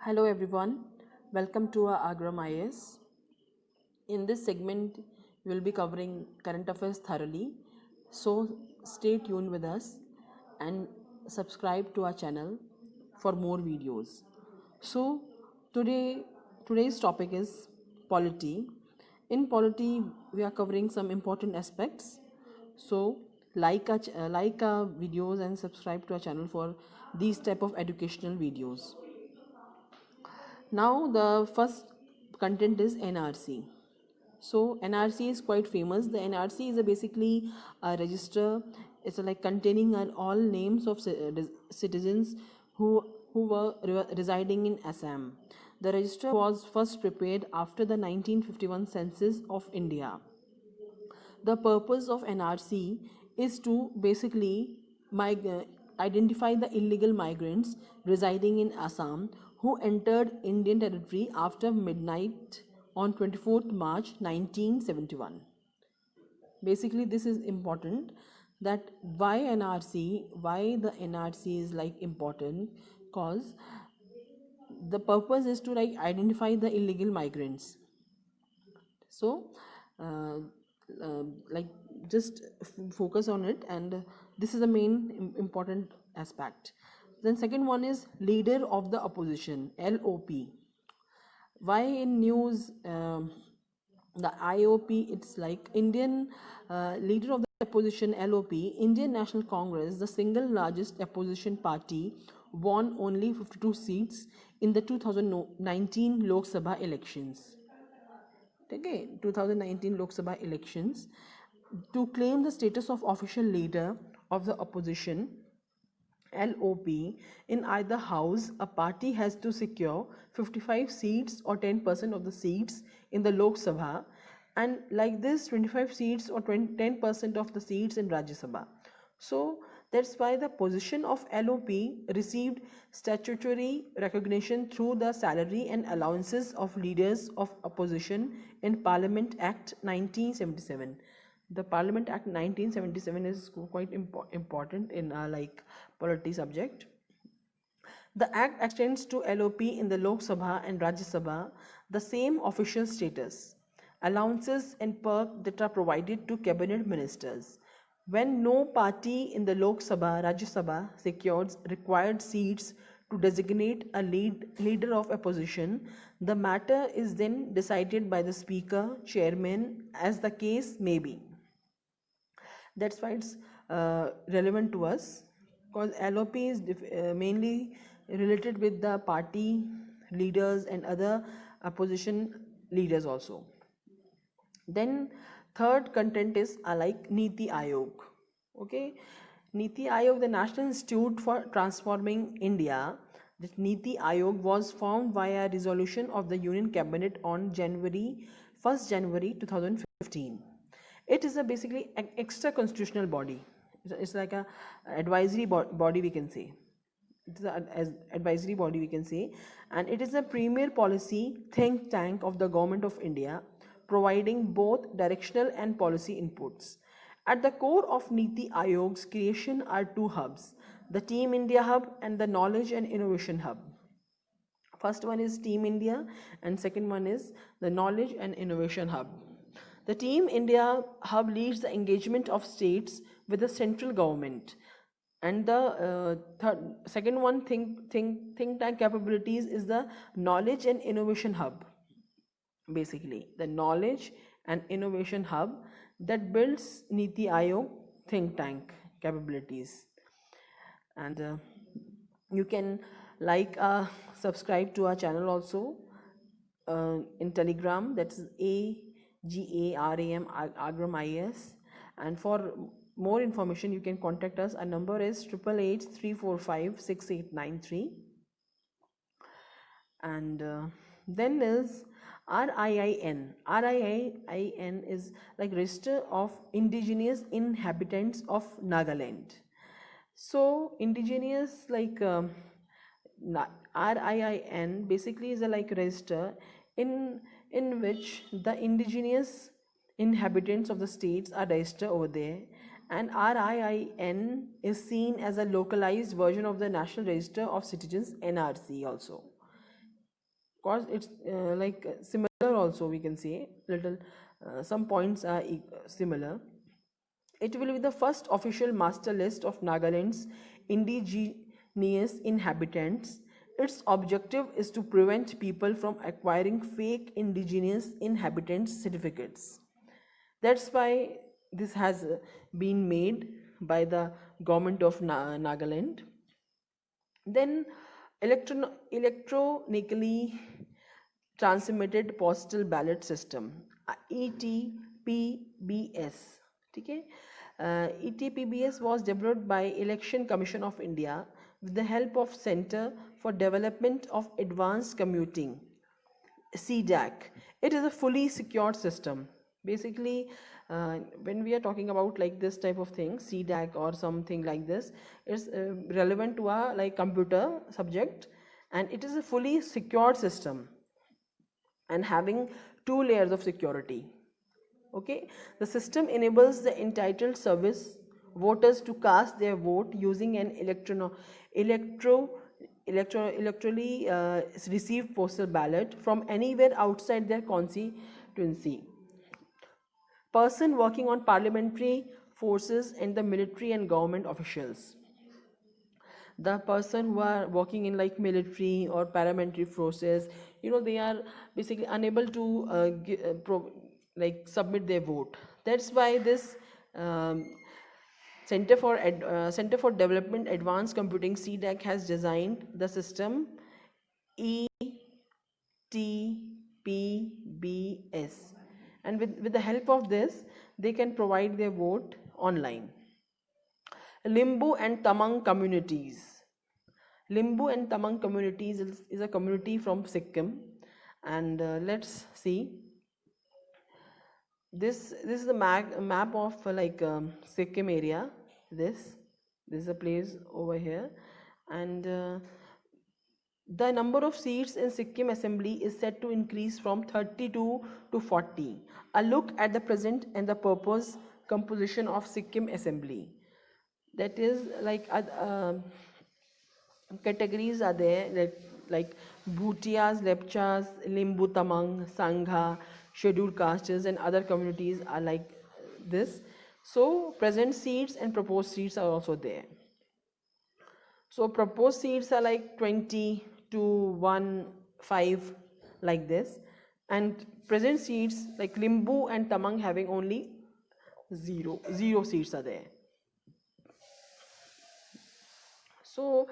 Hello everyone, welcome to our Agram IS. In this segment, we will be covering current affairs thoroughly. So stay tuned with us and subscribe to our channel for more videos. So today's topic is polity. In polity, we are covering some important aspects. So like our videos and subscribe to our channel for these type of educational videos. Now the first content is NRC. So NRC is quite famous. The NRC is basically a register. It's like containing all names of citizens who were residing in Assam. The register was first prepared after the 1951 census of India. The purpose of NRC is to basically identify the illegal migrants residing in Assam who entered Indian territory after midnight on 24th March 1971. Basically, this is important that why the NRC is like important, cause the purpose is to like identify the illegal migrants. So uh, like just focus on it, and this is the main important aspect. Then second one is leader of the opposition, LOP. Why in news the IOP, it's like Indian leader of the opposition, LOP, Indian National Congress, the single largest opposition party, won only 52 seats in the 2019 Lok Sabha elections. Okay, 2019 Lok Sabha elections. To claim the status of official leader of the opposition, LOP, in either house, a party has to secure 55 seats or 10% of the seats in the Lok Sabha, and like this 25 seats or 10% of the seats in Rajya Sabha. So that's why the position of LOP received statutory recognition through the salary and allowances of leaders of opposition in Parliament Act 1977. The Parliament Act 1977 is quite important in like polity subject. The act extends to LOP in the Lok Sabha and Rajya Sabha the same official status, allowances and perks that are provided to cabinet ministers. When no party in the Lok Sabha, Rajya Sabha secures required seats to designate a leader of opposition, the matter is then decided by the Speaker, Chairman, as the case may be. That's why it's relevant to us, because LOP is mainly related with the party leaders and other opposition leaders also. Then third content is like Niti Aayog. Okay, Niti Aayog, the National Institute for Transforming India. This Niti Aayog was formed via resolution of the Union Cabinet on 1st January 2015. It is a basically an extra constitutional body. It's like a advisory body, we can say. It is an advisory body, we can say, and it is a premier policy think tank of the government of India, providing both directional and policy inputs. At the core of Niti Aayog's creation are two hubs, the Team India Hub and the Knowledge and Innovation Hub. First one is Team India and second one is the Knowledge and Innovation Hub. The Team India Hub leads the engagement of states with the central government. And the second one, think tank capabilities, is the Knowledge and Innovation Hub. Basically, the Knowledge and Innovation Hub that builds Niti Aayog think tank capabilities. And you can like subscribe to our channel also in Telegram, that's AGARAM Agram IS. And for more information you can contact us. Our number is 8883456893. And then is RIIN. RIIN is like Register of Indigenous Inhabitants of Nagaland. So indigenous, like RIIN basically is a like register in which the indigenous inhabitants of the states are registered over there, and RIIN is seen as a localized version of the National Register of Citizens, NRC also. cause it's similar also, we can say little some points are similar. It will be the first official master list of Nagaland's indigenous inhabitants. Its objective is to prevent people from acquiring fake indigenous inhabitants certificates. That's why this has been made by the government of Nagaland. Then electronically transmitted postal ballot system, ETPBS. Okay? ETPBS was developed by Election Commission of India with the help of Center for Development of Advanced Computing, CDAC. It is a fully secured system. Basically, when we are talking about like this type of thing, CDAC or something like this, it's relevant to a like computer subject, and it is a fully secured system and having two layers of security. Okay, the system enables the entitled service voters to cast their vote using an electorally received postal ballot from anywhere outside their constituency. Person working on parliamentary forces and the military and government officials. The person who are working in like military or paramilitary forces, they are basically unable to submit their vote. That's why this Center for Development Advanced Computing, CDAC, has designed the system ETPBS, and with the help of this they can provide their vote online. Limbu and Tamang communities. Limbu and Tamang communities is a community from Sikkim, and let's see. This is the map of Sikkim area. This is a place over here, and the number of seats in Sikkim Assembly is set to increase from 32 to 40. A look at the present and the purpose composition of Sikkim Assembly. That is like categories are there, like Bhutias, Lepchas, Limbu, Tamang, Sangha, scheduled castes and other communities are like this. So present seats and proposed seats are also there. So proposed seats are like 20 to 1, 5 like this, and present seats like Limbu and Tamang having only zero seats are there. So,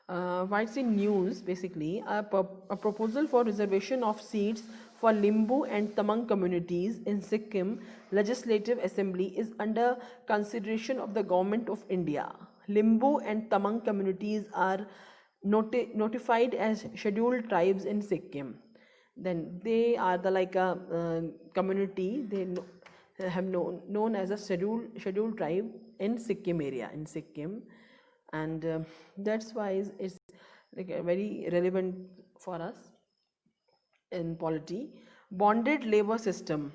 what's in news? Basically, a proposal for reservation of seats for Limbu and Tamang communities in Sikkim Legislative Assembly is under consideration of the Government of India. Limbu and Tamang communities are notified as scheduled tribes in Sikkim. Then they are the like a community. They have known as a scheduled tribe in Sikkim area in Sikkim, and that's why it's like very relevant for us in polity. Bonded labor system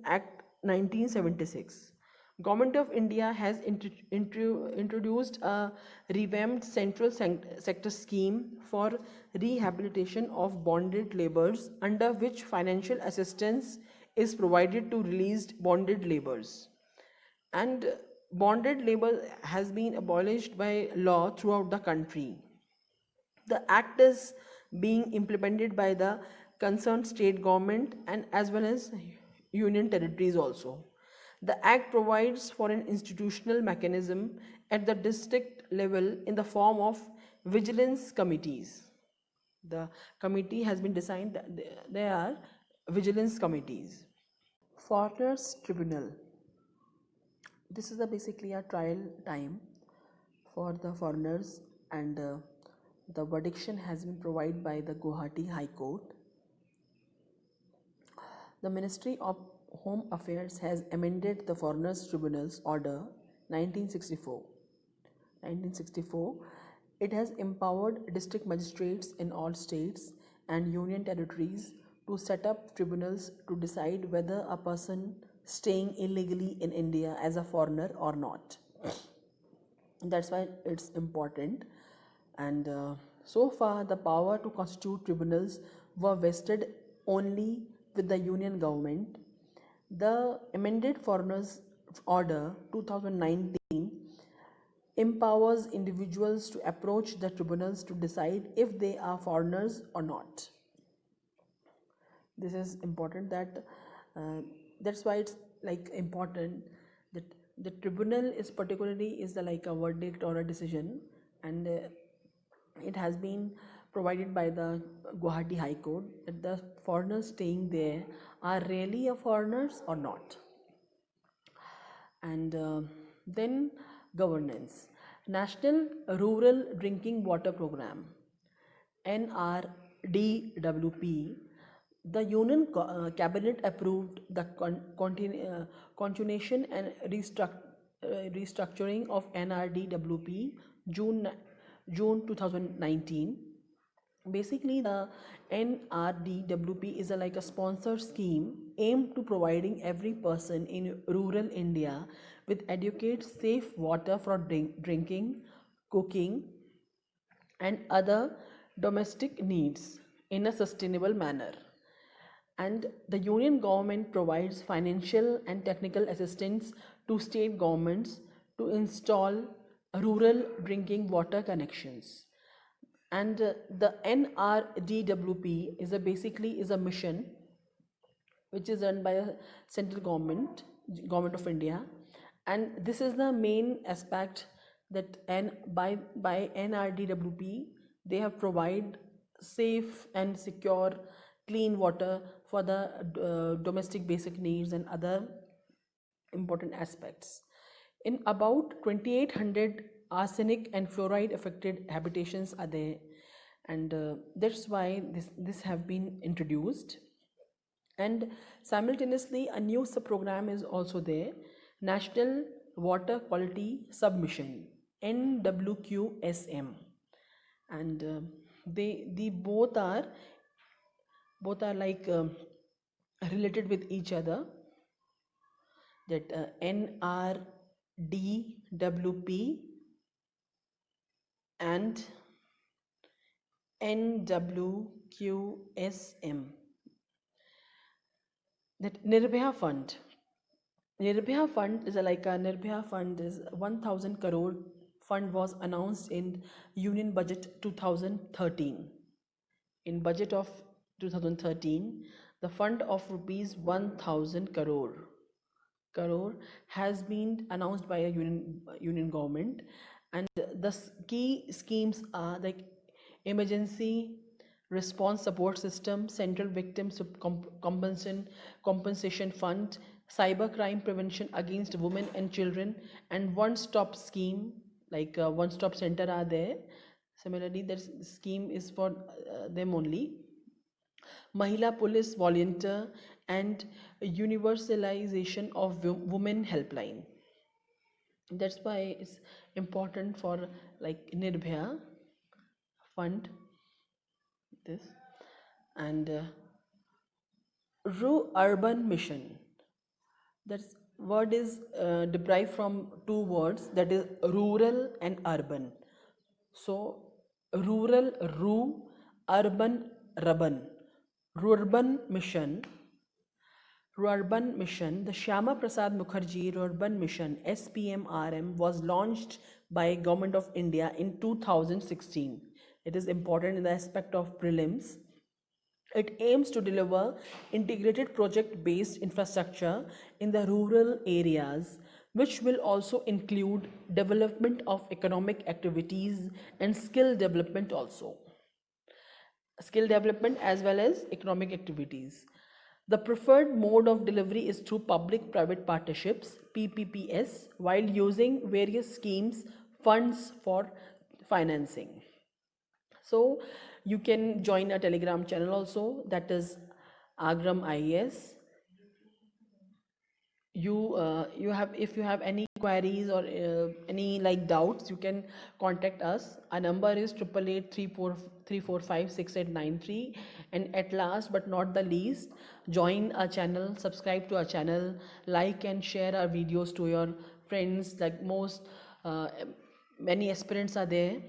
Act 1976. Government of India has introduced a revamped central sector scheme for rehabilitation of bonded laborers, under which financial assistance is provided to released bonded laborers. And bonded labor has been abolished by law throughout the country. The act is being implemented by the concerned state government and as well as union territories also. The act provides for an institutional mechanism at the district level in the form of vigilance committees. The committee has been designed, there are vigilance committees. Foreigners Tribunal. This is basically a trial time for the foreigners, and the verdict has been provided by the Guwahati High Court. The Ministry of Home Affairs has amended the Foreigners Tribunal's Order 1964. It has empowered district magistrates in all states and union territories to set up tribunals to decide whether a person staying illegally in India as a foreigner or not. That's why it's important. And So far, the power to constitute tribunals were vested only with the Union government. The amended Foreigners Order 2019 empowers individuals to approach the tribunals to decide if they are foreigners or not. This is important, that that's why it's like important that the tribunal is particularly is the like a verdict or a decision, and it has been provided by the Guwahati High Court that the foreigners staying there are really a foreigners or not. And then governance. National Rural Drinking Water Program, NRDWP. The Union Cabinet approved the continuation and restructuring of NRDWP June 2019. Basically, the NRDWP is like a sponsored scheme aimed to providing every person in rural India with adequate safe water for drinking, cooking, and other domestic needs in a sustainable manner. And the union government provides financial and technical assistance to state governments to install rural drinking water connections. And the NRDWP is basically is a mission which is run by a central government of India, and this is the main aspect that by NRDWP they have provide safe and secure clean water for the domestic basic needs and other important aspects. In about 2800 arsenic and fluoride affected habitations are there, and that's why this have been introduced. And simultaneously a new sub program is also there, National Water Quality Submission, NWQSM, and they both are like related with each other, that NRDWP and NWQSM. That Nirbhaya Fund. Nirbhaya Fund is like a Nirbhaya Fund is 1000 crore fund was announced in Union Budget 2013. In budget of 2013, the fund of rupees 1000 crore has been announced by a union government, and the key schemes are like emergency response support system, central victim compensation fund, cybercrime prevention against women and children, and one-stop scheme, like one-stop center are there. Similarly, that scheme is for them only. Mahila Police Volunteer and universalization of women helpline. That's why it's important for like Nirbhaya Fund, this. And Urban Mission. That word is derived from two words, that is rural and urban. So rural ru, urban raban. Rurban Mission, the Shyama Prasad Mukherjee Rurban Mission SPMRM was launched by Government of India in 2016. It is important in the aspect of prelims. It aims to deliver integrated project-based infrastructure in the rural areas, which will also include development of economic activities and skill development also. Skill development as well as economic activities. The preferred mode of delivery is through public-private partnerships, PPPs, while using various schemes, funds for financing. So you can join a Telegram channel also, that is Agram IAS. You have, if you have any queries or any like doubts, you can contact us. Our number is 8883456893. And at last but not the least, join our channel, subscribe to our channel, like and share our videos to your friends. Like many aspirants are there.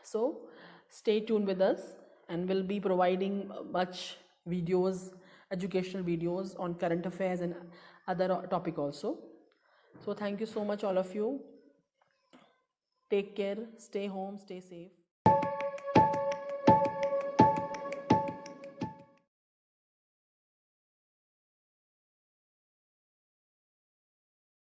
So stay tuned with us, and we'll be providing much videos, educational videos on current affairs and other topic also. So thank you so much all of you. Take care, stay home, stay safe.